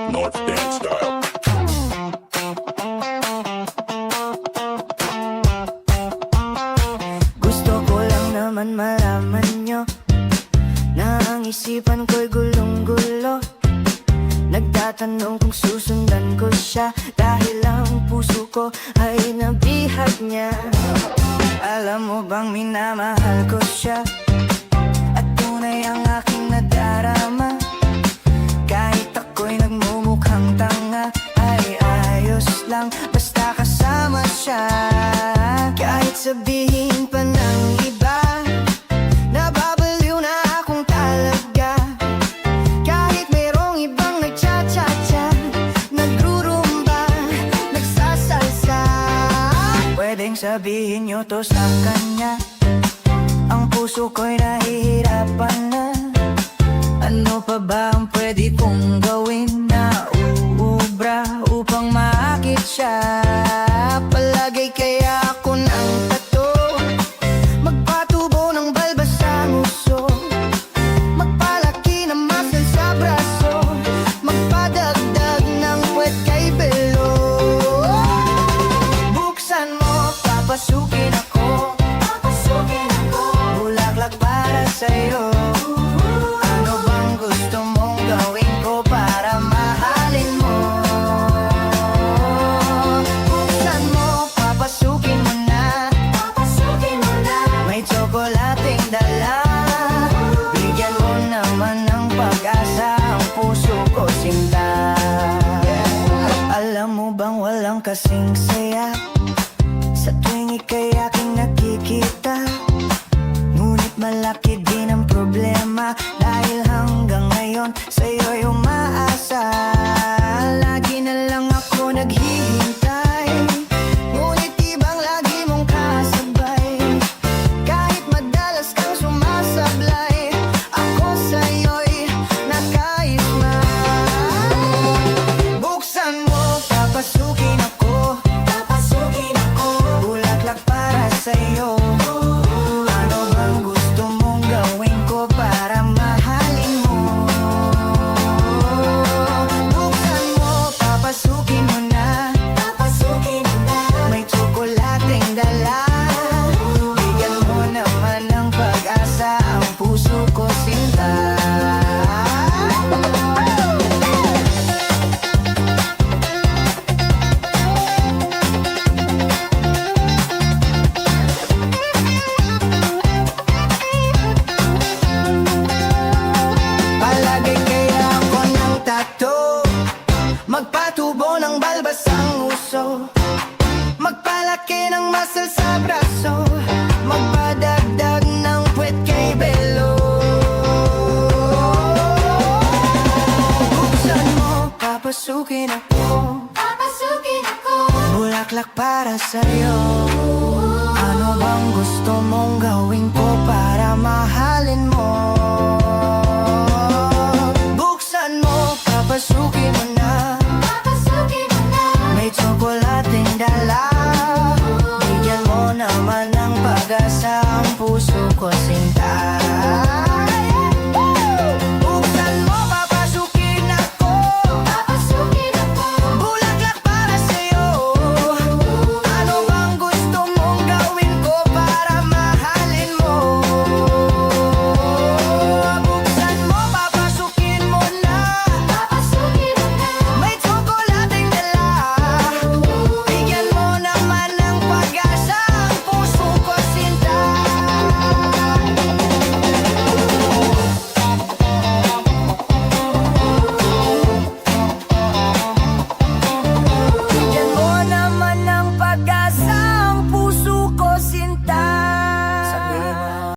North Dance Style. Gusto ko lang naman malaman nyo na ang isipan ko'y gulong-gulo. Nagtatanong kung susundan ko siya dahil ang puso ko ay nabihag niya. Alam mo bang minamahal ko siya at tunay ang aking nadarama. Kahit ako'y nagmumukhang tanga ay ayos lang basta kasama siya. Kahit sabihin pa ng iba nababaliw na akong talaga. Kahit merong ibang nagcha-cha-cha, nagrurumba, nagsasalsa, pwedeng sabihin nyo to sa kanya. Ang puso ko'y nahihirapan na. Ano pa ba ang pwede kong gawin na uubra upang maakit siya? Palagay kaya ako ng tato, magpatubo ng balbas sa nguso, magpalaki ng muscle sa braso, magpadagdag ng puwet kay belo. Buksan mo, papasukin ako, bulaklak para sa'yo. Ano bang gusto mong gawin ko para mahalin mo? Buksan mo, papasukin mo na, may tsokolating dala. Bigyan mo naman ng pag-asa ang puso ko sinta. Alam mo bang walang kasing saya sa tuwing ika'y aking nakikita? Ngunit malaki din ang problema dahil hanggang ngayon sa'yo'y umaasa. Lagi na lang ako naghihintay, ngunit ibang lagi mong kasabay. Kahit madalas kang sumasablay, ako sa'yo'y nakaisma. Buksan mo, papasukin ako, bulaklak para sa'yo. Ano bang gusto mong gawin ko para mahalin mo? Buksan mo, papasukin mo na, may tsokolating dala. Bigyan mo naman ng pag-asa ang puso ko sinta. Palagay kaya ako ng tato, magpatubo ng balbas ang uso, magpalaki ng muscle sa braso, magpadagdag ng puwet kay belo. Buksan mo, papasukin ako, bulaklak para sa'yo. Ano bang gusto mong gawin ko para mahalin mo? Buksan mo, papasukin mo na, may tsokolating dala. Bigyan mo naman ng pag-asa ang puso ko